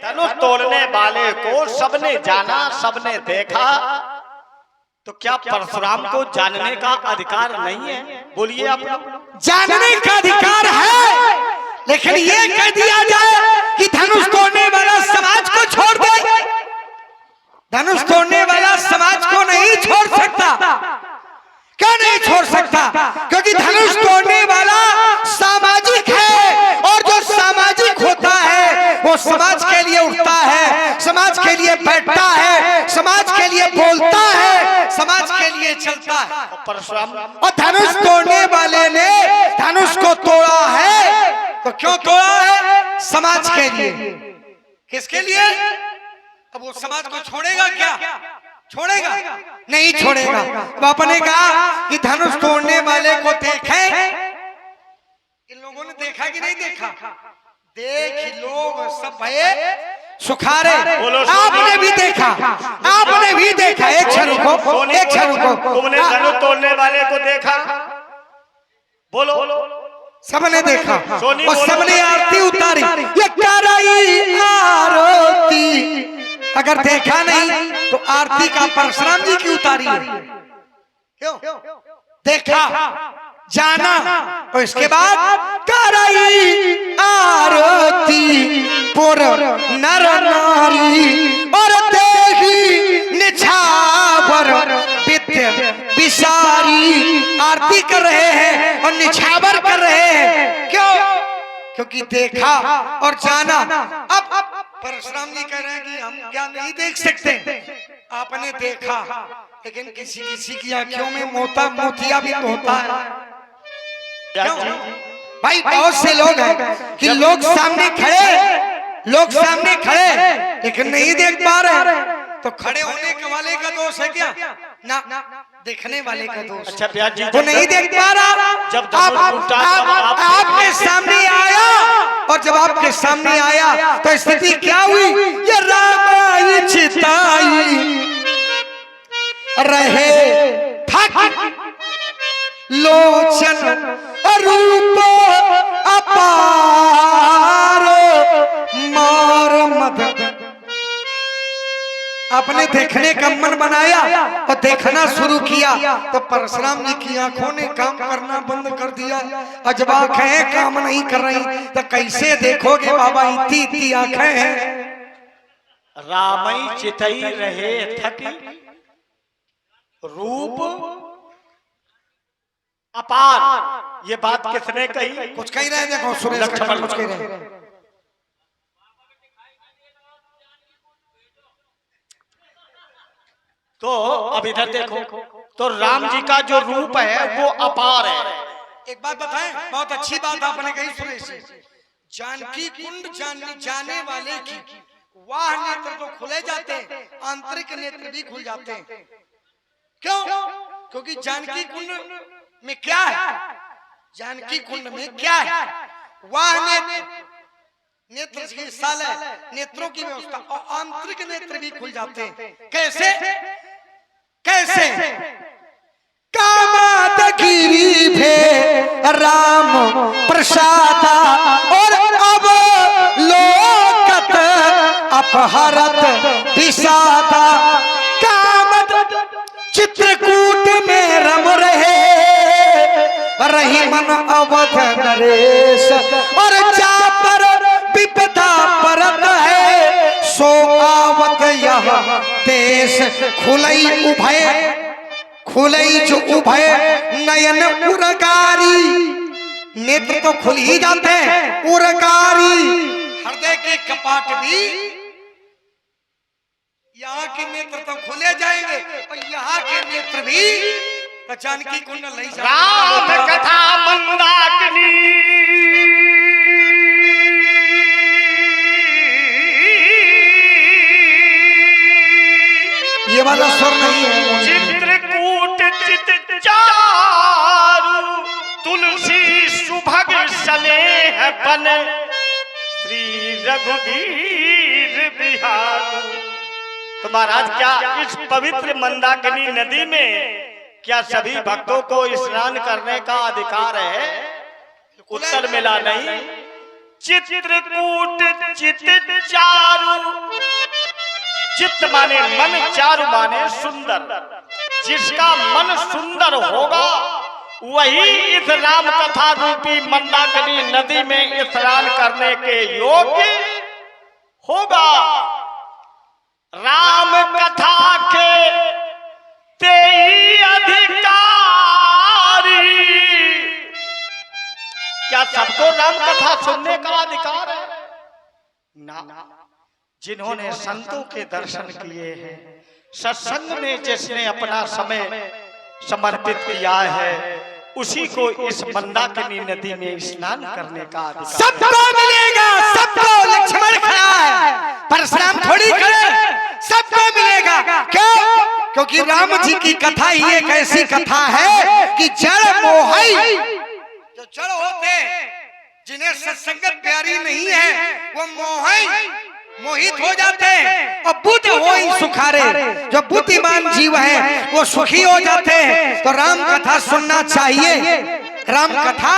धनुष तोड़ने वाले को सबने जाना, सबने देखा, तो क्या परशुराम को जानने का अधिकार नहीं है? बोलिए आप। जानने का अधिकार है, लेकिन ये कह दिया जाए कि धनुष तोड़ने वाला समाज को छोड़ दे। धनुष तोड़ने वाला समाज को नहीं छोड़ सकता। क्यों नहीं छोड़ सकता? क्योंकि धनुष तोड़ने वाला सामाजिक है, और जो सामाजिक होता है वो समाज के लिए उठता है, समाज के लिए बैठता है, समाज के लिए बोलता है, समाज के लिए चलता है। परशुराम और धनुष तोड़ने वाले ने धनुष को तोड़ा है, तो क्यों तोड़ा है? समाज के लिए। किसके लिए? अब वो समाज को छोड़ेगा क्या? छोड़ेगा? नहीं छोड़ेगा। बापा ने कहा कि धनुष तोड़ने वाले को देखें। इन लोगों ने देखा कि नहीं देखा? देख लोग सब भये सुखारे। आपने भी देखा, आपने भी देखा। एक क्षण रुको, एक क्षण रुको। तुमने धनुष तोड़ने वाले को देखा? बोलो। सबने देखा और सबने आरती उतारी। ये कराई आरती। अगर देखा नहीं तो आरती का परशुराम जी की उतारी है। क्यों? देखा, जाना, और इसके बाद कराई आरती पुर नर नारी, और देखी निछावर विद्य विसारी। आरती कर रहे हैं और निछावर कर रहे हैं। क्यों? क्योंकि देखा और जाना। अब परशुराम जी कह रहे हैं कि हम क्या नहीं देख सकते? आपने देखा, लेकिन किसी किसी की आंखों में मोतिया भी तो होता है। क्यों? भाई बहुत से लोग हैं कि लोग सामने खड़े लेकिन नहीं देख पा रहे। तो खड़े होने के वाले का दोष है क्या? ना, देखने वाले का दोष। अच्छा प्यार जी, वो नहीं देख पा रहा। जब आपके सामने आया, और जब आपके सामने आया तो स्थिति क्या हुई? ये रामाई चिताई रहे थक लोचन रूप अपार मार मद। आपने देखने का मन बनाया और देखना शुरू किया, तो परशुराम जी की आंखों ने काम करना बंद कर दिया। और जब आंखें काम नहीं कर रही तो कैसे देखोगे बाबा? इतनी आंखें हैं। रामई चितई रहे थकी रूप अपार। ये बात किसने कही? कुछ कह रहे हैं, देखो सुरेश कुछ कह रहे हैं। तो अब इधर देखो, तो राम जी का जो रूप है वो अपार है। एक बात बताएं, बहुत अच्छी बात आपने कही सुरेश जी। जानकी कुंड जाने वाले की वाह नेत्र तो खुले जाते हैं, आंतरिक नेत्र भी खुल जाते हैं। क्यों? क्योंकि जानकी कुंड में क्या है? जानकी कुंड में क्या है? वाह नेत्र की साल है, नेत्रों की व्यवस्था, और आंतरिक नेत्र भी खुल जाते हैं। कैसे? कैसे? कामादगिरी भे राम प्रसादा, और अब लोकत अपहरत विषादा। कामद चित्रकूट में रम रहे रही मन अवध नरेश, और जा पर विपदा परत है सो आवत यह देश। खुलई जो उभय नयन उरकारी। नेत्र तो खुल ही जाते हैं, उरकारी हृदय के कपाट भी। यहाँ के नेत्र तो खुले जाएंगे और यहाँ के नेत्र भी जानकी कुंड नहीं जाएंगे। राम कथा मंदाकिनी ये वाला स्वर नहीं है। चित्रकूट चित चारु तुलसी सुभग स्नेह बन श्री रघुवीर बिहार। तो महाराज क्या इस पवित्र मंदाकिनी नदी में क्या सभी भक्तों को स्नान करने का अधिकार है? उत्तर मिला नहीं। चित्रकूट चित चारु चित्त माने मन, चारु माने सुंदर। जिसका मन सुंदर होगा वही इस राम कथा रूपी मंदाकिनी नदी में स्नान करने के योग्य होगा। राम कथा के तेई अधिकारी। क्या सबको राम कथा सुनने का अधिकार है? ना। जिन्होंने संतों के दर्शन किए हैं, सत्संग में जिसने अपना समय समर्पित किया है, उसी को इस मंदाकिनी नदी में स्नान करने का अधिकार। सबको मिलेगा, सबको। लक्ष्मण खड़ा है, परशुराम थोड़ी खड़े, सबको मिलेगा। क्यों? क्योंकि राम जी की कथा ही एक ऐसी कथा है कि जड़ मोहई, जो जड़ होते जिन्हें सत्संगत प्यारी नहीं है, वो मोहित हो जाते हैं। और बुद्ध हो सुखारे, जो बुद्धिमान जीव है वो सुखी हो जाते हैं। तो राम कथा सुनना चाहिए। राम कथा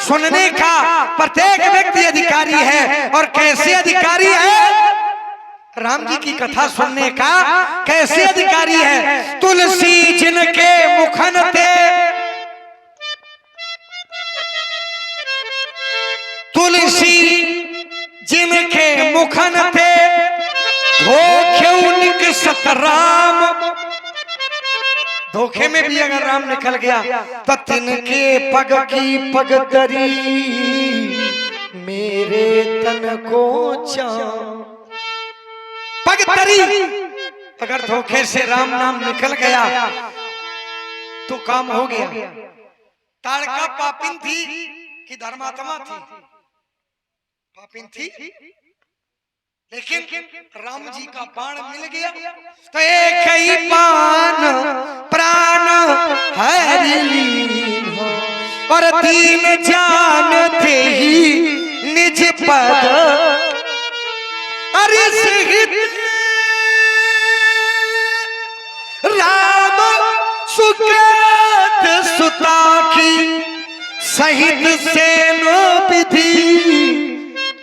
सुनने का प्रत्येक व्यक्ति अधिकारी है। और कैसे अधिकारी है? राम जी की कथा सुनने का कैसे अधिकारी है? तुलसी जिनके मुखन थे, तुलसी जिनके मुखन थे, धोखे सतराम। धोखे में भी अगर राम निकल गया तो तिनके पग की पगदरी मेरे तन को पगदरी। अगर धोखे से राम नाम निकल गया तो काम हो गया। ताड़का पापिन थी कि धर्मात्मा थी? पापिन थी, लेकिन राम जी का बाण मिल गया तो एक ही बाण प्राण हरि लीन हो। और दीन जानते ही निज पद, अरे राम सुकृत सुता की सहित सेन विधि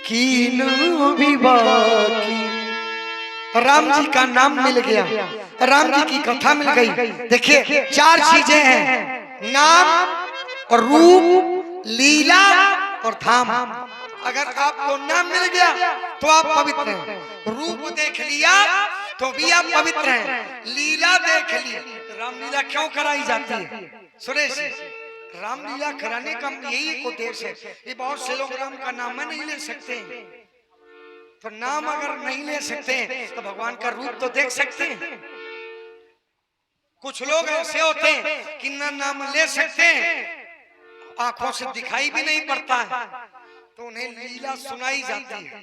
कीनो विवाह की। राम जी का नाम मिल गया, राम जी की कथा मिल गई। देखिए चार चीजें हैं, नाम और रूप, लीला और धाम। अगर आपको नाम मिल गया तो आप पवित्र हैं, रूप देख लिया तो भी आप पवित्र हैं, लीला देख ली। रामलीला क्यों कराई जाती है सुरेश? रामलीला कराने का यही एक उद्देश्य है। ये बहुत से लोग राम का नाम नहीं ले सकते, तो नाम अगर नहीं ले सकते तो भगवान का रूप तो देख सकते हैं। कुछ लोग ऐसे होते हैं कि ना नाम ले सकते हैं, आंखों से दिखाई भी नहीं पड़ता है, तो उन्हें लीला सुनाई जाती है।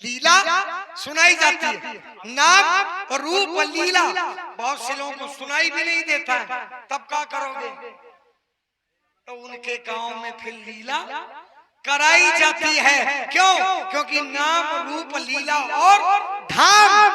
लीला सुनाई जाती है, नाम और रूप और लीला बहुत से लोगों को सुनाई भी नहीं देता है। तब क्या करोगे? तो उनके गांव में फिर लीला कराई जाती है। क्यों? क्योंकि नाम, रूप, लीला और धाम।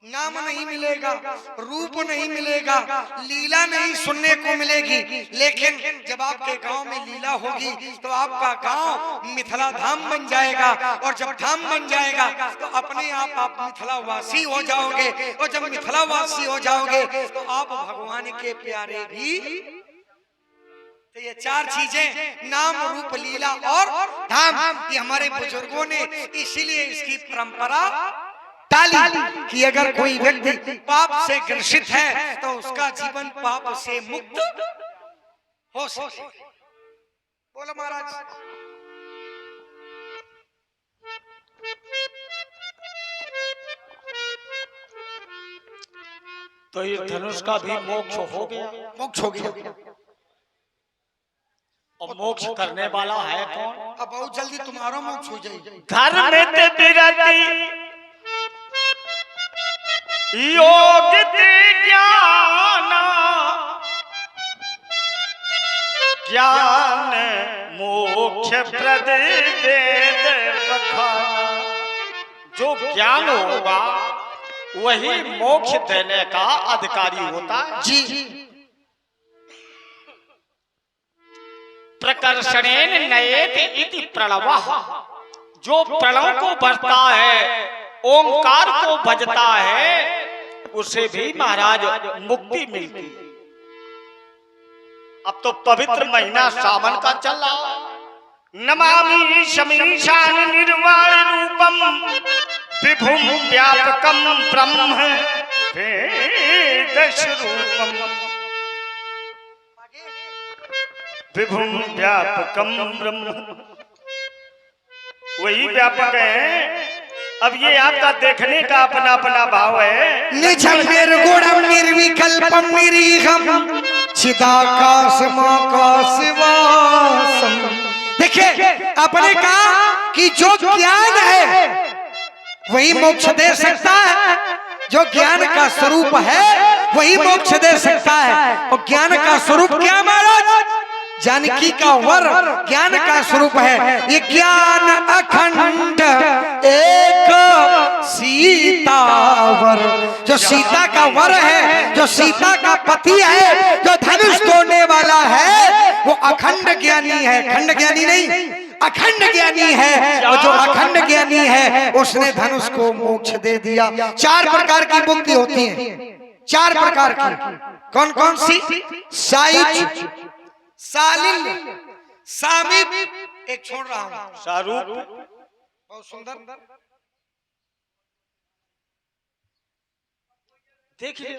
नाम नहीं मिलेगा, रूप नहीं मिलेगा, लीला नहीं सुनने को मिलेगी। लेकिन जब आपके गांव में लीला होगी तो आपका गांव मिथिला धाम बन जाएगा। और जब धाम बन जाएगा तो अपने आप मिथिला वासी हो जाओगे। और जब मिथिला वासी हो जाओगे तो आप भगवान के प्यारे भी। तो ये चार चीजें, नाम, रूप, लीला और धाम, ये हमारे बुजुर्गों ने इसीलिए इसकी परंपरा डाली कि अगर कोई व्यक्ति पाप से ग्रसित है तो उसका जीवन पाप से मुक्त हो सके। बोलो महाराज। तो ये धनुष का भी मोक्ष हो गया। मोक्ष हो गया। और मोक्ष करने वाला है कौन? अब बहुत जल्दी तुम्हारा मोक्ष हो जाएगा। धर्म विरति योग ज्ञान, ज्ञान मोक्ष प्रद वेद बखाना। जो ज्ञान होगा वही मोक्ष देने का अधिकारी होता है। जी। प्रकर्षणेन नयेत इति प्रणवः। जो प्रणव को बढ़ता है ओंकार को भजता है उसे भी महाराज मुक्ति मिलती। अब तो पवित्र महीना सावन का चल रहा। नमामि शमीशान निर्वाण रूपम विभुम व्यापकम ब्रह्म वेद स्वरूपम विभुम व्यापकम ब्रह्म। वही व्यापक है। अब ये आपका देखने का अपना अपना भाव है। निजं निर्गुणं निर्विकल्पं निरीहं चिदाकाशमाकाशवासं। देखिए आपने कहा कि जो ज्ञान है वही मोक्ष दे सकता है। जो ज्ञान का स्वरूप है वही मोक्ष दे सकता है। और ज्ञान का स्वरूप क्या महाराज? जानकी का वर ज्ञान का स्वरूप है। ये ज्ञान अखंड एक सीतावर, जो सीता का वर है, जो सीता का पति है, जो धनुष तोड़ने वाला है, वो अखंड ज्ञानी है। खंड ज्ञानी नहीं, अखंड ज्ञानी है। और जो अखंड ज्ञानी है उसने धनुष को मोक्ष दे दिया। 4 प्रकार की मुक्ति होती है, 4 प्रकार की। कौन कौन सी? साइज, सालिल, सामीप, एक छोड़ रहा हूं, शाहरुख। बहुत सुंदर। देखिए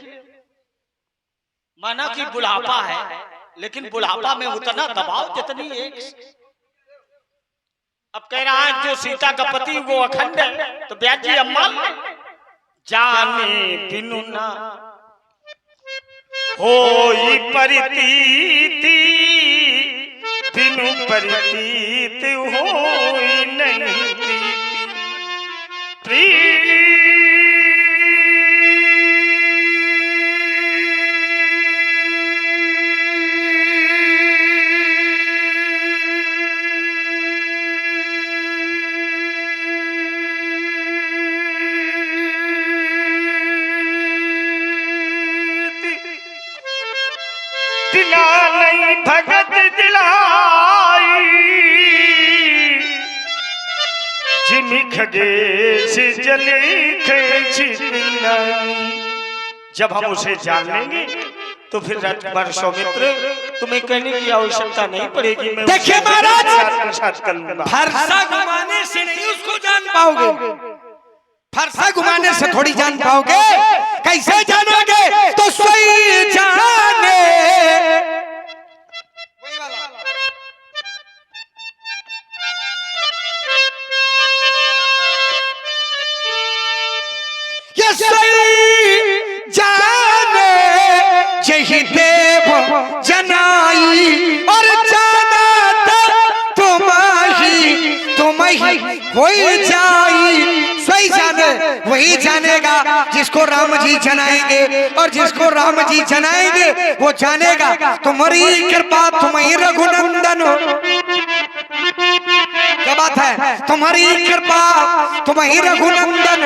माना कि बुढ़ापा है, लेकिन बुढ़ापा में उतना दबाव जितनी एक। अब कह रहा है जो सीता का पति वो अखंड है, तो ब्याज जी अम्मा जाने बिनु ना होई परितीति, बिनु परितीत होई नहीं प्रीति। नहीं भगत दिलाई जिन खगेश जले। जब हम उसे जान लेंगे तो फिर सौमित्र तुम्हें कहने की आवश्यकता नहीं पड़ेगी। मैं देखिए महाराज, साथ कर लूंगा। फरसा घुमाने से नहीं उसको जान पाओगे। फरसा घुमाने से थोड़ी जान पाओगे। कैसे जानोगे? तो सोई जाने। ये सोई जाने यही देव जनाई, और जाना तुम्हारी हो जाई। सोई जाने वही जानेगा जिसको राम जी जनाएंगे, और जिसको राम जी जनाएंगे वो जानेगा। तुम्हारी कृपा तुम्हारी रघुनंदन, क्या बात है? तुम्हारी कृपा तुम्हारी रघुनंदन,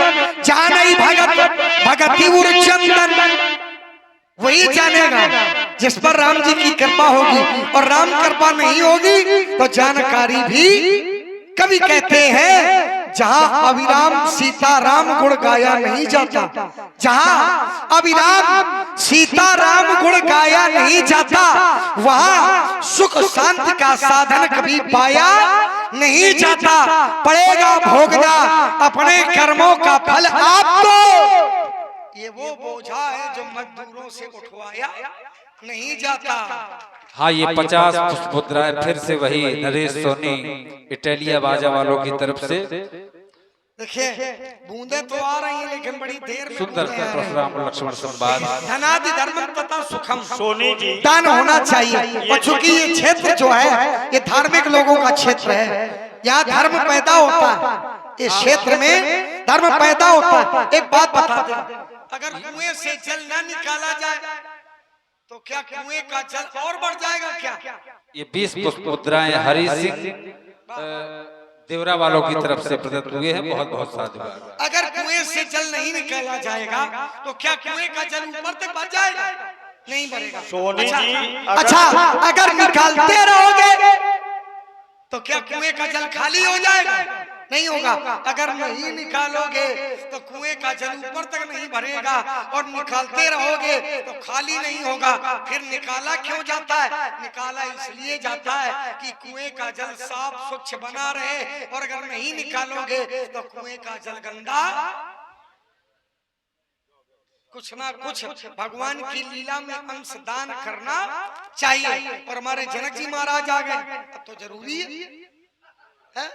जानई भगत भगति उर्चंदन। वही जानेगा जिस पर राम जी की कृपा होगी। और राम कृपा नहीं होगी तो जानकारी भी। कवि कहते हैं जहां अभिराम सीताराम गुण गाया नहीं जाता, जहां अभिराम सीताराम गुण गाया नहीं जाता, वहां सुख शांति का साधन कभी पाया नहीं जाता। पड़ेगा भोगना अपने कर्मों का फल आपको। ये वो बोझा है जो मजदूरों से उठवाया नहीं जाता। हाँ, ये 50 पुष्प मुद्राएं फिर से वही नरेश सोनी इटालिया बाजा वालों की तरफ से। देखिए बूंदे तो आ रही हैं लेकिन बड़ी देर में। सुंदर परशुराम लक्ष्मण संवाद। धनादि धर्म तथा सुखम, सोनी जी दान होना चाहिए। और चूंकि ये क्षेत्र जो है ये धार्मिक लोगों का क्षेत्र है, यहाँ धर्म पैदा होता है। इस क्षेत्र में धर्म पैदा होता है। एक बात बता दें, अगर कुएं से जल न निकाला जाए तो क्या कुएं का जल और बढ़ जाएगा क्या? ये 20 पुष्प मुद्राएं हरि सिंह देवरा वालों की तरफ से प्रदत्त हुए हैं। बहुत बहुत साधुवाद। अगर कुएं से जल नहीं निकाला जाएगा तो क्या कुएं का जल ऊपर तक बढ़ जाएगा? नहीं बढ़ेगा। सोनी जी अच्छा, अगर निकालते रहोगे तो क्या कुएं का जल खाली हो जाएगा? नहीं होगा। अगर नहीं निकालोगे तो कुएं का जल ऊपर तक नहीं भरेगा और निकालते रहोगे तो खाली नहीं होगा। फिर निकाला क्यों जाता है? निकाला इसलिए जाता है कि कुएं का जल साफ स्वच्छ बना रहे, और अगर नहीं निकालोगे तो कुएं का जल गंदा। कुछ ना कुछ भगवान की लीला में अंशदान करना चाहिए। और हमारे जनक जी महाराज आ गए, अब तो जरूरी है।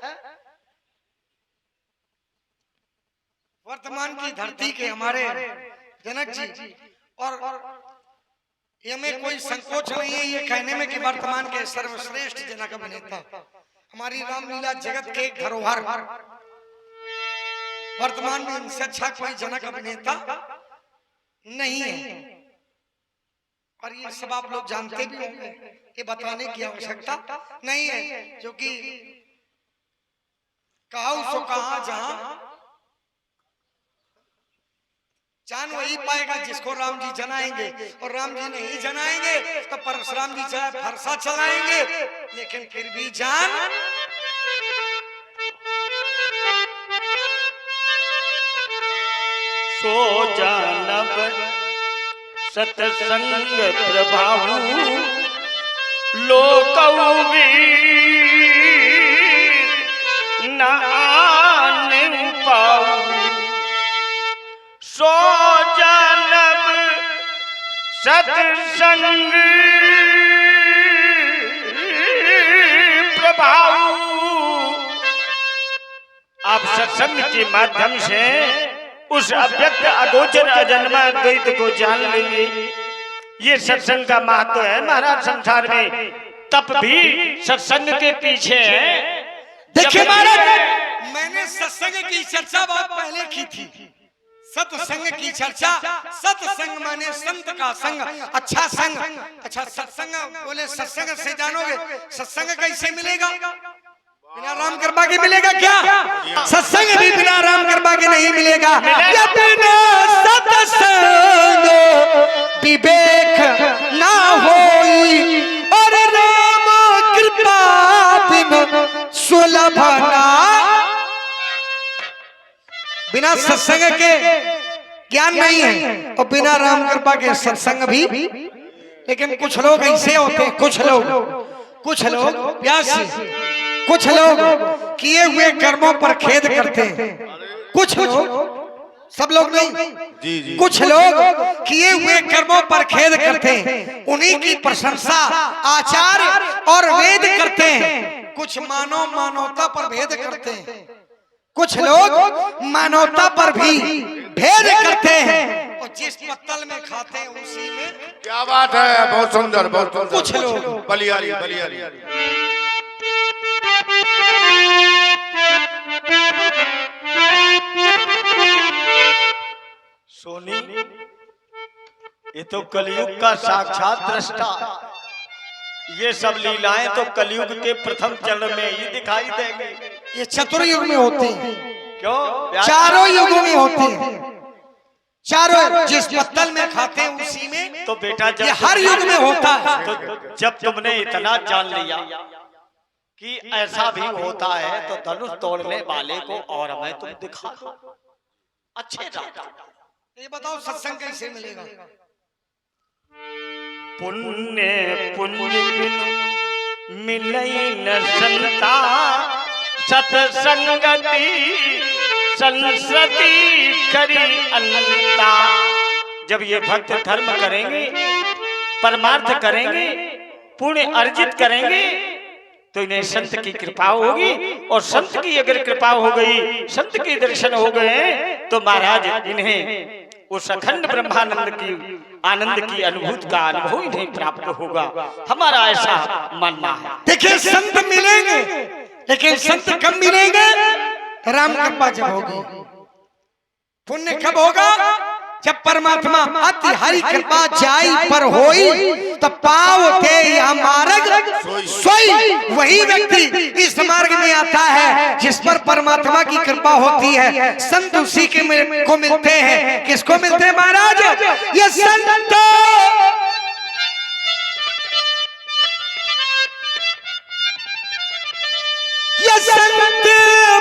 वर्तमान की धरती के हमारे जनक जी, और ये में कोई संकोच नहीं है ये कहने में कि वर्तमान के सर्वश्रेष्ठ जनक अभिनेता, हमारी रामलीला जगत के एक धरोहर, वर्तमान में इनसे अच्छा कोई जनक अभिनेता नहीं है। और ये सब आप लोग जानते भी होंगे, ये बताने की आवश्यकता नहीं है, क्योंकि कहा सो कहा जहां जान वही पाएगा जिसको राम जी जनाएंगे, और राम जी नहीं जनाएंगे तो परशुराम जी चाहे फरसा चलाएंगे, लेकिन फिर भी जान सो जानब सतसंग प्रभाऊ लोकवी न आने पाऊ। सो जानब सतसंग प्रभाऊ। आप सत्संग के माध्यम से उस अव्यक्त अगोचर अजन्मा द्वैत को जान लेंगे। ये सत्संग का महत्व है महाराज। संसार में तप भी सत्संग के पीछे है। देखिए महाराज, मैंने सत्संग की चर्चा बहुत पहले की थी। सत्संग की चर्चा, सत्संग माने संत का संग, अच्छा संग। अच्छा सत्संग बोले, सत्संग से जानोगे सत्संग कैसे मिलेगा? बिना राम कृपा के मिलेगा क्या? सत्संग भी बिना राम कृपा के नहीं मिलेगा। या बिना सत्संग विवेक ना होई, और राम कृपा बिन सुलभ ना। बिना सत्संग के ज्ञान नहीं है, और बिना राम कृपा के सत्संग भी। लेकिन कुछ लोग ऐसे होते हैं, कुछ लोग प्यासी, कुछ लोग किए हुए कर्मों पर खेद करते हैं। कुछ लोग, सब लोग नहीं, कुछ लोग किए हुए कर्मों पर खेद करते हैं, उन्हीं की प्रशंसा आचार्य और वेद करते हैं। कुछ मानवता पर भेद करते हैं, कुछ लोग मानवता पर भी भेद करते हैं, और जिस पत्तल में खाते हैं उसी में। क्या बात है, बहुत सुंदर, बहुत सुंदर। कुछ लोग बलियारी सोनी, ये तो कलयुग का साक्षात दृष्टा। ये सब लीलाएं तो कलयुग के प्रथम चरण में ही दिखाई देंगी। ये चतुर्युग में होती हैं। क्यों? चारों युगों में होती हैं। चारों, जिस पत्तल में खाते हैं उसी में। तो बेटा जब ये हर युग में होता है। तो जब तुमने इतना जान लिया कि ऐसा भी होता है, तो धनुष तोड़ने वाले को और हमें तुम दिखा दो अच्छे राजा। ये बताओ सत्संग कैसे मिलेगा? पुण्य बिनु मिलई न संता, सत्संगति संसति करी अनंता। जब ये भक्त धर्म करेंगे, परमार्थ करेंगे, पुण्य अर्जित करेंगे, तो इन्हें संत की कृपा होगी। और संत की अगर कृपा हो गई, संत के दर्शन हो गए, तो महाराज इन्हें उस अखंड ब्रह्मानंद की आनंद की अनुभूति का अनुभव इन्हें प्राप्त होगा। हमारा ऐसा मानना है। देखिए संत मिलेंगे, लेकिन संत कब मिलेंगे? राम कृपा जब होगी। पुण्य कब होगा? जब परमात्मा अति हरि कृपा जाई पर होई, तो पाव थे या मार्ग सोई। वही व्यक्ति इस मार्ग में आता है जिस पर परमात्मा की कृपा होती है। संत उसी के को मिलते हैं। किसको मिलते हैं महाराज? ये संत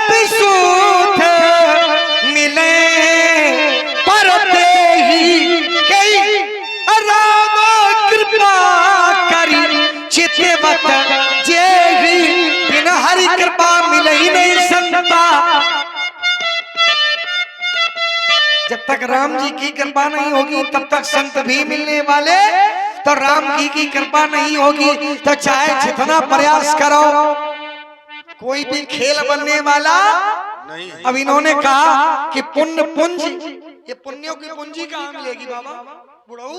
विशुद्ध मिले जब तक राम जी की कृपा नहीं होगी तब तक संत भी मिलने वाले, तो राम जी की कृपा नहीं होगी तो चाहे जितना प्रयास करो कोई भी खेल बनने वाला नहीं। अब इन्होंने कहा कि पुण्य पूंजी, ये पुण्यों की पूंजी कहाँ मिलेगी बाबा बुढ़ऊ?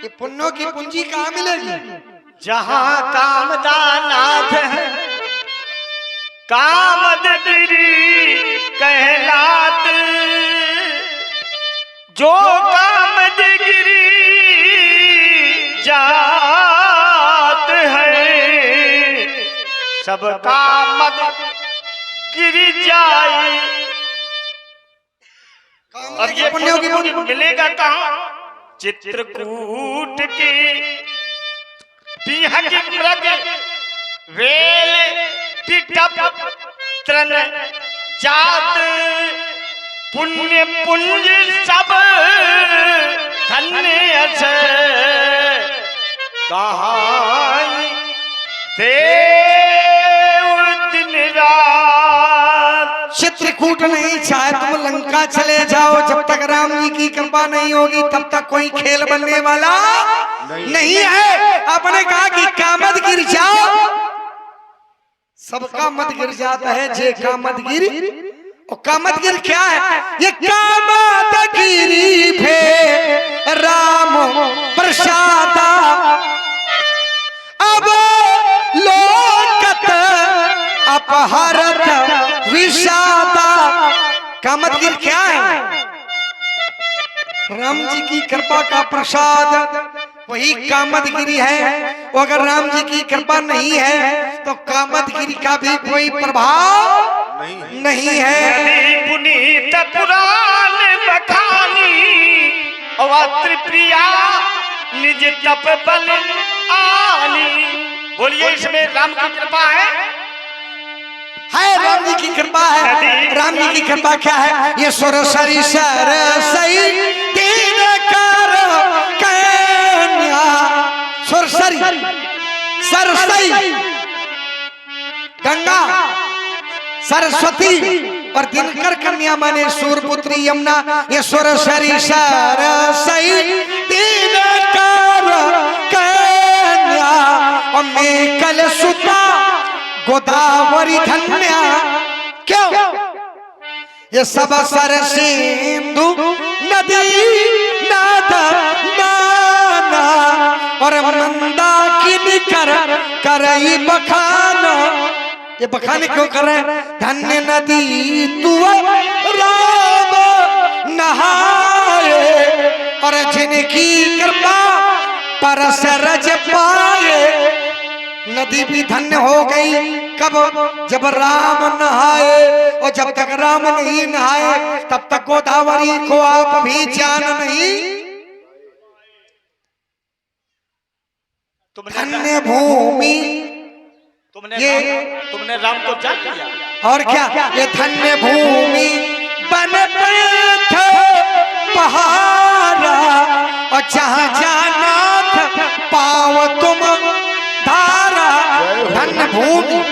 ये पुण्यों की पूंजी कहाँ मिलेगी? जहाँ कामदानाथ है कामदगिरी कहलात, जो कामदगिरी जात है सब कामद गिर जाए। और ये पुण्यों की पूंजी मिलेगा कहाँ? चित्रकूट के बिहक मृग वेल पिटप त्रन जात, पुण्य पुंज सब धन्य अस कहाई देव दिन रात। चित्रकूट नहीं, चाहे तुम लंका चले जाओ, जब तक राम जी की कृपा नहीं होगी तब तक कोई खेल बनने वाला नहीं है। आपने कहा कि कामद गिर जाओ, सबका मत गिर जाता है, जे कामद गिर। और कामद गिर क्या है? ये कामद गिरी भे राम प्रसादा, अब लोकत अपहरत विषादा। कामदगिर क्या है? राम जी की कृपा का प्रसाद, वही कामदगिरी है। और अगर राम जी की कृपा नहीं है तो कामदगिरी का भी कोई प्रभाव नहीं है। पुनीत पुराण बखानी और त्रिप्रिया निज तप बल आनी। बोलिए इसमें राम की कृपा है राम जी की कृपा है। राम जी की कृपा क्या है? ये सुरसरी सरसई तीन कर कन्या, सुरसरी सरसई गंगा सरस्वती और दिनकर कन्या माने सूर्यपुत्री यमुना। ये सुरसरी सरसई तीन कर कन्या और मेकल सुता गोदावरी धन्या। क्यों? ये सब सर सिंधु नदी नाद नाना और मंदाकिनी कर करई बखाना। ये बखाने क्यों कर रहे हैं? धन्य नदी तू राम नहाए और जिनकी कृपा परस रज पाए। नदी भी धन्य हो गई कब? जब राम नहाए, और जब तक राम नहीं नहाए तब तक गोदावरी को आप भी जान नहीं। धन्य भूमि, तुमने राम को जान लिया। और क्या? ये धन्य भूमि बन पथ पहाड़ा और जहाँ जाना पाव तुम धारा। धन्य भूमि,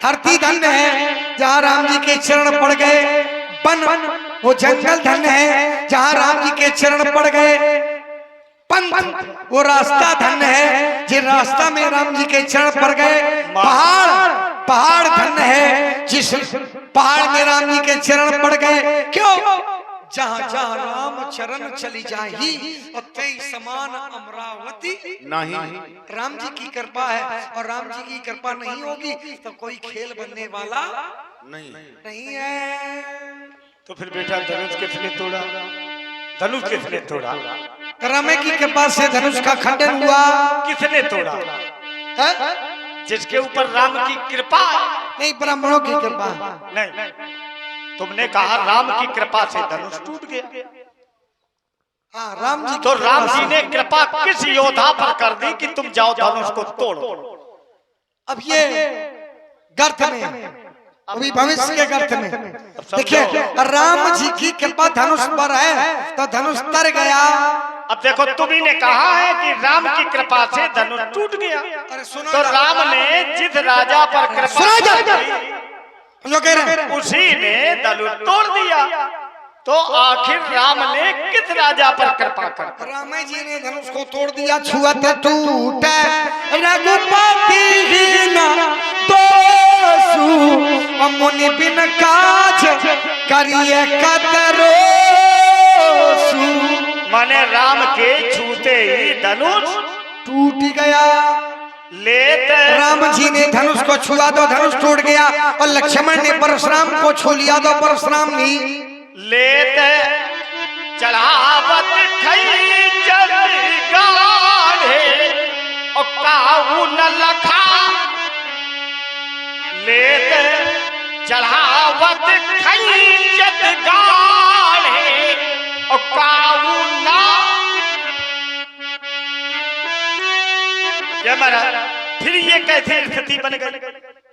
धरती धन्य है जहाँ राम जी के चरण पड़ गए। वन, वो जंगल धन्य है जहाँ राम जी के चरण पड़ गए। पंथ, वो रास्ता धन्य है जिस रास्ता में राम जी के चरण पड़ गए। पहाड़, पहाड़ धन्य है जिस पहाड़ में राम जी के चरण पड़ गए। क्यों? जहाँ जहाँ राम चरण चली जाही और तई समान अमरावती नहीं। राम जी की कृपा है, और राम जी की कृपा नहीं होगी तो कोई खेल बनने वाला नहीं है। तो फिर बेटा धनुष किसने तोड़ा? धनुष किसने तोड़ा? राम की कृपा से धनुष का खंडन हुआ। किसने तोड़ा? है? जिसके ऊपर राम की कृपा नहीं, ब्राह्मणों की कृपा नहीं। तुमने कहा राम की कृपा से धनुष टूट गया। हाँ, राम जी। तो राम जी ने कृपा किस योद्धा पर कर दी कि तुम जाओ धनुष को तोड़ो? अब ये गर्त में, अभी भविष्य के गर्त में देखिए, राम जी की कृपा धनुष पर है तो धनुष तर गया। अब देखो, तुम्ही ने कहा है कि राम की कृपा से धनुष टूट गया। तो राम ने जिस राजा पर कृपा की जो कह रहे हैं उसी ने धनुष तोड़ दिया। तो आखिर राम ने किस राजा पर कृपा कर? राम जी ने धनुष को तोड़ दिया। छुअत टूट रघुपति हीना दोषु, मुनि बिन काज करिए कतरोसु। माने राम के छूते ही धनुष टूट गया। लेते राम जी ने धनुष को छुआ तो धनुष टूट गया, और लक्ष्मण ने परशुराम को छू लिया तो परशुराम भी लेते चढ़ावत खैचर गाढ़े और काहू न लखा। लेते चढ़ावत खैचर गाढ़े और काहू न। जय महाराज, फिर ये कैसी स्थिति बन गई?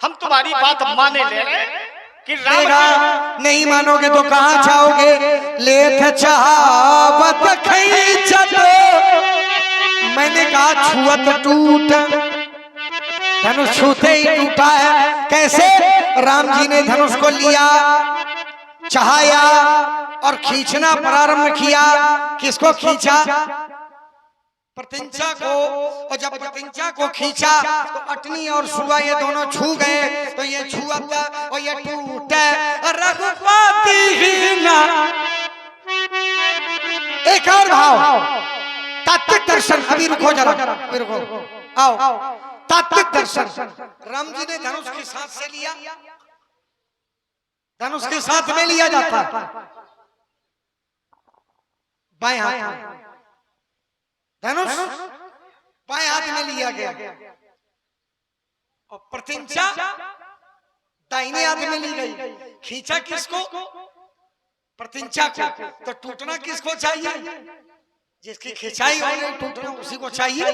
हम तुम्हारी बात माने ले रहे कि राम नहीं मानोगे तो कहां जाओगे? लेथ चाहवत खैचत, मैंने कहा छुअत टूट, धनुष छूते ही टूटा है। कैसे? राम जी ने धनुष को लिया, चाहाया और खींचना प्रारंभ किया। किसको खींचा? प्रत्यंचा को। और जब प्रत्यंचा को खींचा तो अटनी और सुआ ये दोनों छू गए, तो ये छुअत और ये टूट रघुपति हीना। एक और भाव, तात्विक दर्शन। अभी रुको जरा, अभी रुको, आओ। तात्विक दर्शन। राम जी ने धनुष के साथ से लिया, धनुष के साथ में लिया जाता बाएं हाथ, धनुष बाएं हाथ में लिया गया, और प्रत्यंचा दाहिने हाथ में ली गई। खींचा किसको? प्रत्यंचा को। तो टूटना किसको चाहिए? जिसकी खिंचाई हो रही टूटना उसी को चाहिए।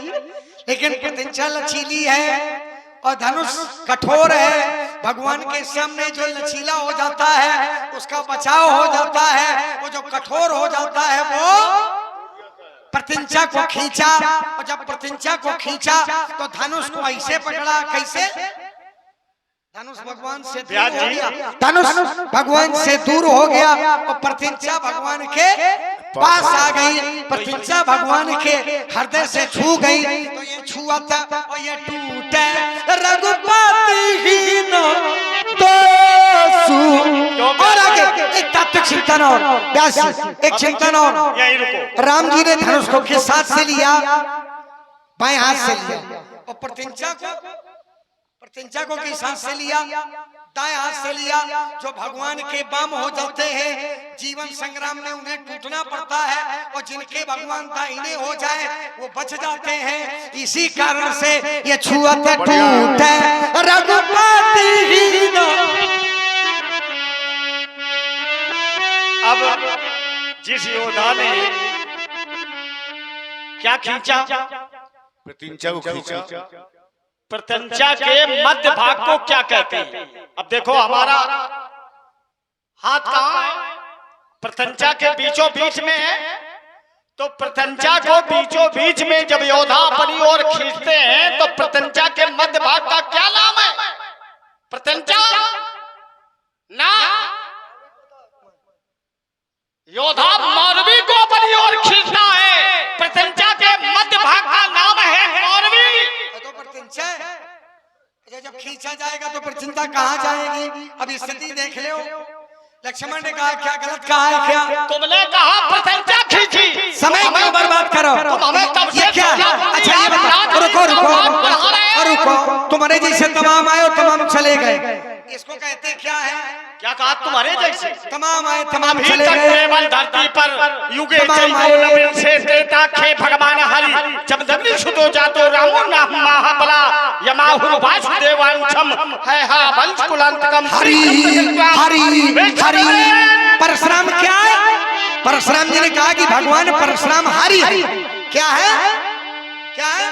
लेकिन प्रत्यंचा लचीली है और धनुष कठोर है। भगवान के सामने जो लचीला हो जाता है उसका बचाव हो जाता है, वो जो कठोर हो जाता है वो प्रत्यंचा को खींचा। और जब प्रत्यंचा को खींचा तो धनुष को ऐसे पकड़ा। कैसे? धनुष भगवान से दूर हो गया, धनुष भगवान से दूर हो गया और प्रत्यंचा भगवान के पास आ गई। प्रत्यंचा भगवान के हृदय से छू गई, तो ये छुआ था और ये टूटे रघुपति हीना दोषु। और आगे एक तात्विक चिंतन और व्यास, एक चिंतन और। यहीं रुको। राम जी ने धनुष को किस हाथ से लिया? बाएं हाथ से लिया। और प्रत्यंचा को किस हाथ से लिया? दाएं हाथ से लिया। जो भगवान के बाम हो जाते हैं, जीवन संग्राम में उन्हें टूटना पड़ता है, और जिनके भगवान दाहिने हो जाए वो बच जाते हैं। इसी कारण से ये छुअत टूटे रघुपति हीना। अब जिस योद्धा ने क्या खींचा? प्रत्यंचा को खींचा। प्रत्यंचा के मध्य भाग को क्या कहते हैं? अब देखो हमारा हाथ कहाँ है? प्रत्यंचा के बीचों बीच में है। तो प्रत्यंचा को बीचों बीच में जब योद्धा अपनी ओर खींचते हैं तो प्रत्यंचा के मध्य भाग का क्या नाम है? प्रत्यंचा ना। योद्धा मौरवी को अपनी ओर खींचना है, प्रत्यंचा के मध्य भाग का नाम है मौरवी। तो प्रत्यंचा जब खींचा जाएगा तो प्रत्यंचा कहाँ जाएगी? अब स्थिति देख लो। लक्ष्मण ने कहा क्या गलत कहा है? क्या तुमने कहा प्रत्यंचा खींची? समय क्यों बर्बाद करो? तुम हमें तब ये क्या? अच्छा ये बताओ, रुको रुको रुको। तुम्हारे जैसे तमाम आए और तमाम चले गए, इसको कहते क्या है? क्या कहा? तुम्हारे जैसे तमाम आए तमाम अभी चले तक गए। केवल धरती पर युगे तमाम नवीन से देता खे भगवान हरि। जब दग्नि सुतो जातो रामो नाम महाबला यमाहुर वासुदेवांशम है हा वंश कुलांतकम। हरि हरि हरि। परशुराम क्या है? परशुराम जी ने कहा कि भगवान परशुराम हरि है। क्या है? क्या है?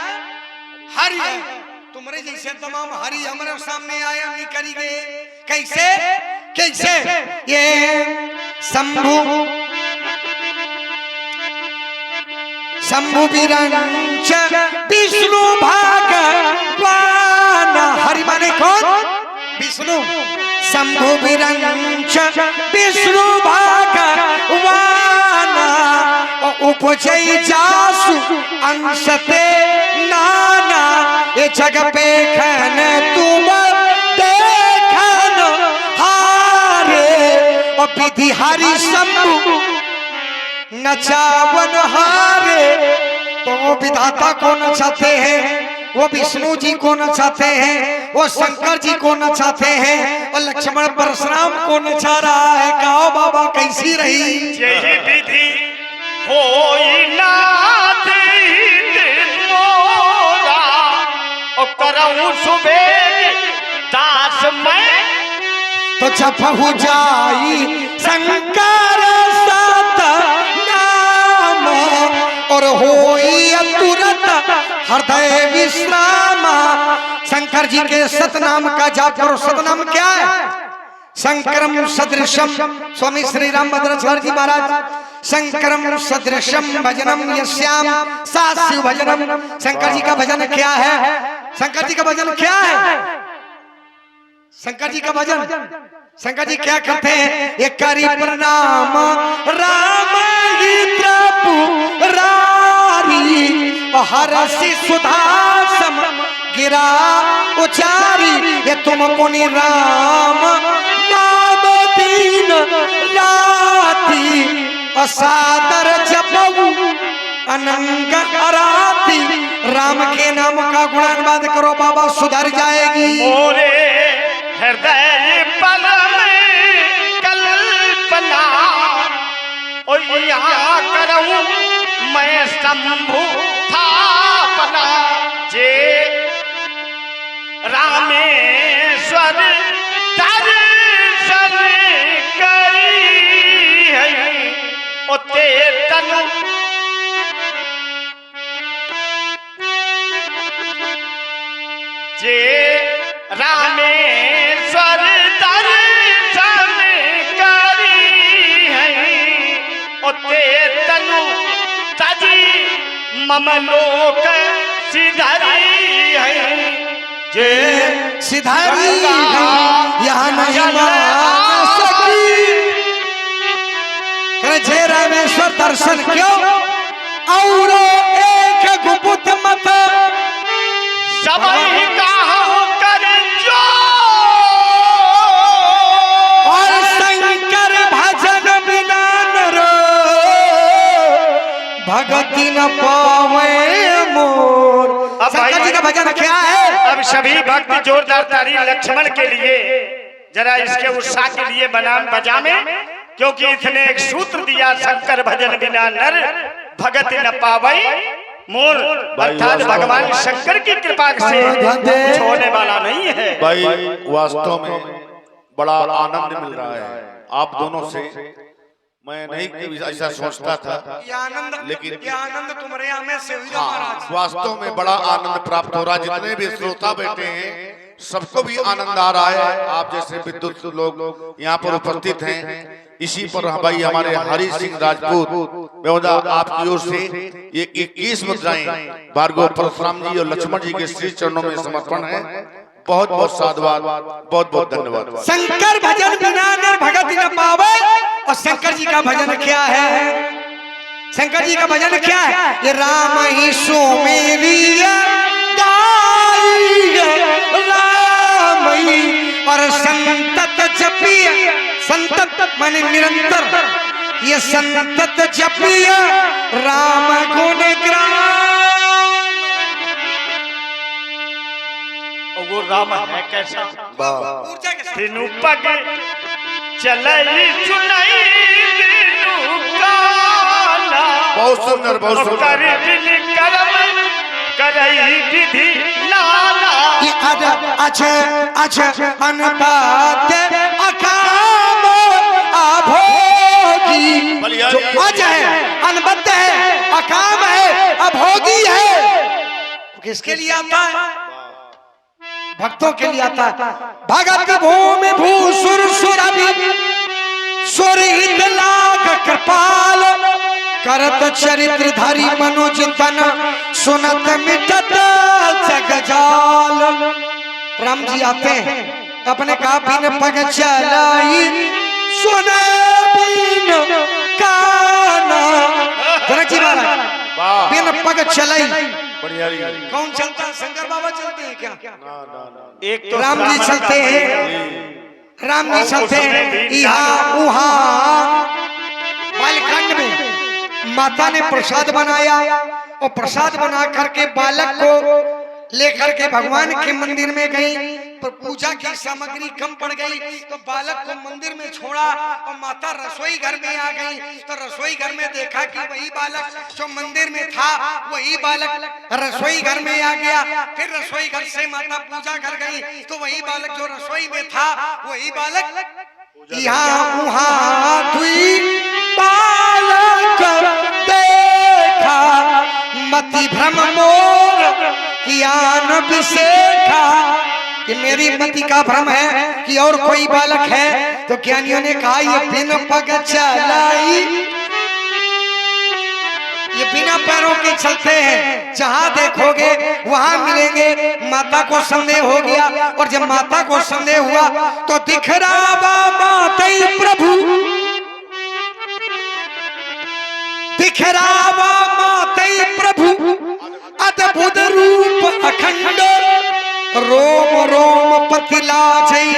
हरि है। तुम्हारे जैसे तमाम हरि हमारे सामने आया नहीं करेंगे। कैसे? कैसे? ये शंभु शंभु विरंच विष्णु भगवान। हरि माने कौन? विष्णु। शंभु विरंच विष्णु भगवाना उपजय जासु अंशते नाना ये जग पे खन तुम देखन हारे और विधि हरि शंभु नचावन हारे। तो वो विधाता को नचाते हैं, वो विष्णु जी को नचाते हैं, वो शंकर जी को नचाते हैं और लक्ष्मण परशुराम को नचा रहा है। कहो बाबा कैसी रही यही विधि होई नाथ मोरा और करऊं सुबेग दास मैं। तो जब हो जाई शंकर सत नाम और होई तुरंत हृदय विश्राम। शंकर जी के सतनाम का जाप करो। सतनाम क्या है? शंकरम सदृशम, स्वामी श्री रामभद्राचार्य जी महाराज, शंकरम सदृशम भजनम यस्याम सा शिव भजनम। शंकर जी का भजन क्या है? शंकर जी का भजन क्या है? शंकर जी का भजन, शंकर जी क्या करते हैं? एक करी प्रणाम राम हरसी सुधासम गिरा उचारी। ये तुम पुनि राम नाम दीन राती असादर जपऊ अनंग अराती। राम के नाम का गुणानुवाद करो बाबा, सुधर जाएगी। मोरे हृदय पल में कल्पना और यहाँ करूं मैं शंभु थापना। जे रामेश्वर दर्शन करी है ओ ते तनु जे रामेश्वर दर्शन करी है ओ ते तनु तजी मम लोक सिधरी है। जे सिधारी यहाँ नहीं मान सकी। जे रामेश्वर दर्शन क्यों और एक गुप्त मत सबई कहो कर जो और शंकर भजन बिना नरो भगति न पावे मोर। शंकर जी का भजन क्या है? अब सभी भक्त जोरदार ताली लक्ष्मण के लिए जरा इसके उत्साह के लिए बजावे, क्योंकि इसने एक सूत्र दिया, शंकर भजन बिना नर भगत न पावे मोर। अर्थात भगवान शंकर की कृपा से कुछ होने वाला नहीं है। भाई वास्तव में बड़ा आनंद मिल रहा है आप दोनों से। मैं नहीं ऐसा सोचता था, लेकिन ये आनंद तुम्हारे हमें से हुई हाँ, वास्तव में बड़ा आनंद प्राप्त हो रहा है। जितने भी श्रोता बैठे हैं सबको भी आनंद आ रहा है। आप जैसे विद्युत लोग यहाँ पर उपस्थित हैं। इसी पर भाई हमारे हरि सिंह राजपूत बेहुदा आपकी ओर से ये 21 मुद्राएं भार्गव परशुराम जी और लक्ष्मण जी के श्री चरणों में समर्पण है। बहुत बहुत साधुवाद, बहुत बहुत धन्यवाद। शंकर भजन बिना नर भगति न पावे। और शंकर जी का भजन क्या है? शंकर जी का भजन क्या है? ये राम ही सुमेरी राम ही और संतत जपिया। संतत माने निरंतर, ये संतत जपिया राम गुण ग्राम। वो राम है कैसा? तीनों पग चलई चुनई दिनु काला। बहुत सुंदर, बहुत सुंदर। कर दिन कर्म करई विधि लाला। ये अज अनपात अकाम अभोगी। जो अज है, अनबद्ध है, अकाम है, अभोगी है। किसके लिए आता है? भक्तों के लिए आता है। भगत भूमि भूसुर सुरभि सुरहित लाग कृपाल करत चरित्र धरि मनुज तन सुनत मिटत जगजाल। राम जी आते हैं अपने का बिन पग चलाई सुने बिन काना। जनक जी महाराज वाह बिन पग चलाई बढ़िया रही। कौन चलता है? शंकर बाबा चलते हैं क्या? ना ना ना एक तो राम जी ब्राह्मण चलते का हैं, राम जी और चलते उसमें हैं भी यहाँ वहाँ। बालखंड में माता ने प्रसाद बनाया और प्रसाद बना करके बालक को लेकर के भगवान के मंदिर में गई, पर पूजा की सामग्री कम पड़ गई तो बालक को मंदिर में छोड़ा और माता रसोई घर में आ गई। तो रसोई घर में देखा कि वही बालक जो मंदिर में था वही बालक रसोई घर में आ गया। फिर रसोई घर से माता पूजा कर गई तो वही बालक जो रसोई में था वही बालक यहाँ वहाँ दुई बालक देखा मति भ्रम मोर किया न बिसेखा। कि मेरी मति का भ्रम है कि और कोई बालक है। तो ज्ञानियों ने कहा ये बिन पग चलाई, ये बिना पैरों के चलते हैं, जहां देखोगे वहां मिलेंगे। माता को संदेह हो गया और जब माता को संदेह हुआ तो दिखरावा माते प्रभु, दिखरावा माते प्रभु अद्भुत रूप अखंड, रोम रोम पतिला जय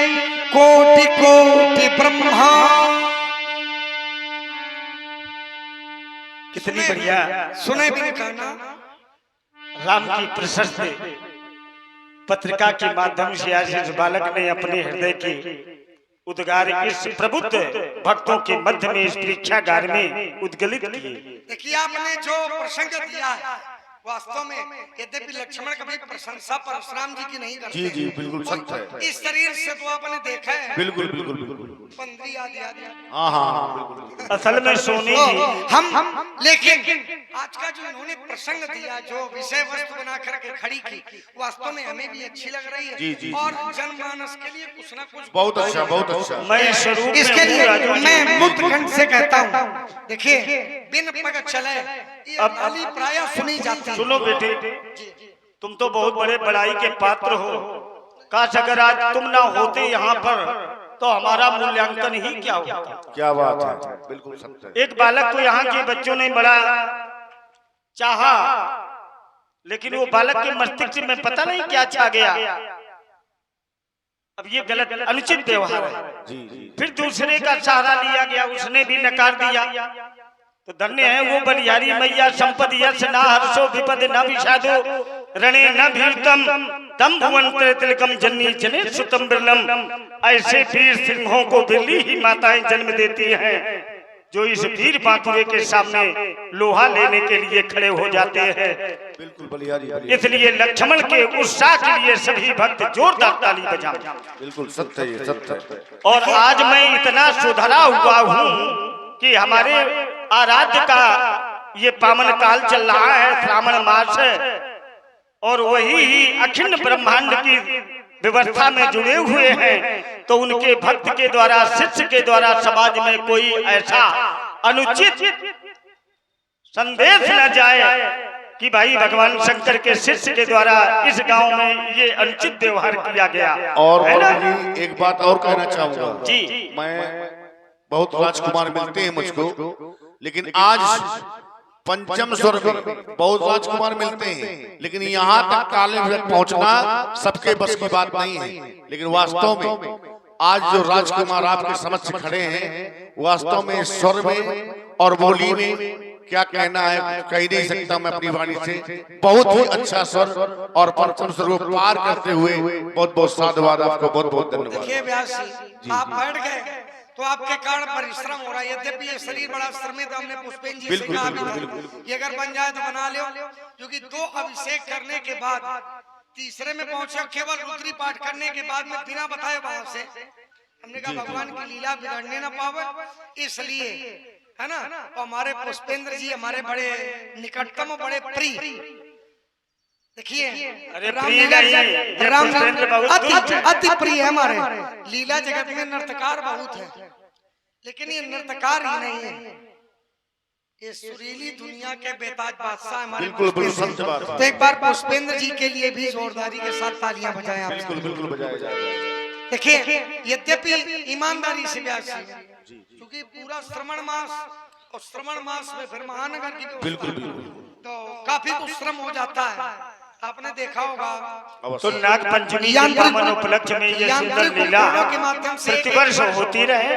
कोटि कोटि ब्रह्मा। कितनी बढ़िया सुने भी कहना राम की प्रशस्त पत्रिका के माध्यम से आज इस बालक ने अपने हृदय की उद्गार इस प्रबुद्ध भक्तों के मध्य में इस परीक्षागार में उद्गलित किए। देखिए आपने जो प्रसंग दिया है वास्तव में यद्यपि लक्ष्मण कभी प्रशंसा परशुराम जी की नहीं करते। जी जी बिल्कुल सत्य है। इस शरीर से तो आपने देखा है बिल्कुल बिल्कुल बिल्कुल पंद्री आदि आदि। हाँ हाँ बिल्कुल। असल में सोनी जी हम लेकिन आज का जो इन्होंने प्रसंग दिया, जो विषय वस्तु बना करके खड़ी की, वास्तव में हमें भी अच्छी लग रही है। जी, जी, और जनमानस के लिए कुछ ना कुछ बहुत अच्छा बहुत अच्छा। मैं स्वरूप इसके में लिए राजू जी। मैं मुक्तखंड से कहता हूँ। देखिए बिन पग चले ये अब गाली प्रायः सुनी जाती है। सुनो बेटे, तुम तो बहुत बड़े बड़ाई के पात्र हो। काश अगर आज तुम ना होते यहाँ पर तो हमारा मूल्यांकन ही क्या होता। क्या बात है, बिल्कुल सत्य है। एक बालक को यहाँ के बच्चों ने बड़ा चाहा, लेकिन वो बालक के मस्तिष्क में पता नहीं क्या छा गया। अब ये गलत अनुचित व्यवहार है। जी जी फिर दूसरे का सहारा लिया गया, उसने भी नकार दिया। तो धन्य है वो बलिहारी मैया, संपद यश ना हर्षो विपद न विषादो रणे न भीतम तम भुवन तिलकम जन्नी जने सुतम बिरलम। ऐसे वीर सिंहों को बिरली ही माताएं जन्म देती हैं, जो इस वीर बांकुरे के सामने लोहा लेने के लिए खड़े हो जाते हैं। बिल्कुल बलिहारी। इसलिए लक्ष्मण के उत्साह के लिए सभी भक्त जोरदार ताली बजाएं। बिल्कुल सत्य है, ये सत्य है। और आज मैं इतना सुधरा हुआ हूँ कि हमारे आराध्य का ये पावन काल चल रहा है, श्रावण मास है, और वही अखंड ब्रह्मांड की व्यवस्था में जुड़े हुए हैं। तो उनके भक्त के द्वारा, शिष्य के द्वारा समाज में कोई ऐसा अनुचित संदेश न जाए कि भाई भगवान शंकर के शिष्य के द्वारा इस गांव में ये अनुचित व्यवहार किया गया। और है ना? एक बात और कहना चाहूंगा जी। मैं बहुत राजकुमार मिलते हैं मुझको, लेकिन आज पंचम स्वर में बहुत राजकुमार मिलते हैं, लेकिन यहाँ तक काले तक पहुँचना सबके बस की बात नहीं है। लेकिन वास्तव में आज जो राजकुमार आपके समक्ष खड़े हैं, वास्तव में स्वर में और बोली में क्या कहना है कह नहीं सकता मैं अपनी वाणी से। बहुत ही अच्छा स्वर और पंचम स्वर को पार करते हुए बहुत बहुत साधुवाद, आपको बहुत बहुत धन्यवाद। देखिए व्यास जी आप बैठ गए तो आपके कारण परिश्रम हो रहा है। यद्यपि ये शरीर बड़ा श्रमित, हमने पुष्पेन जी से कहा भी था ये अगर बन जाए तो बना लो, क्योंकि 2 अभिषेक करने के बाद तीसरे में पहुंचे, केवल रुद्री पाठ करने के बाद में बिना बताए भाव से हमने कहा भगवान की लीला बिगड़ने ना पावे, इसलिए है ना। तो हमारे पुष्पेंद्र जी हमारे बड़े निकटतम, बड़े प्रिय, देखिए अति प्रिय है हमारे। लीला जगत में नर्तकार बहुत है, लेकिन ये नर्तकार ही नहीं है, ये सुरीली दुनिया के बेताज बादशाह हमारे। बिल्कुल बिल्कुल सत्य बात। तो एक बार पुष्पेंद्र जी के लिए भी जोरदारी के साथ तालियां बजाएं आप। बिल्कुल बिल्कुल बजाया जाएगा। देखिए यद्यपि ईमानदारी से व्यास जी, क्योंकि पूरा श्रवण मास और श्रवण मास में फिर महानगर की बिल्कुल बिल्कुल तो काफी कुछ श्रम हो जाता है। आपने देखा होगा तो नाग पंचमी के पावन उपलक्ष्य में ये सुंदर लीला के माध्यम से प्रतिवर्ष होती रहे।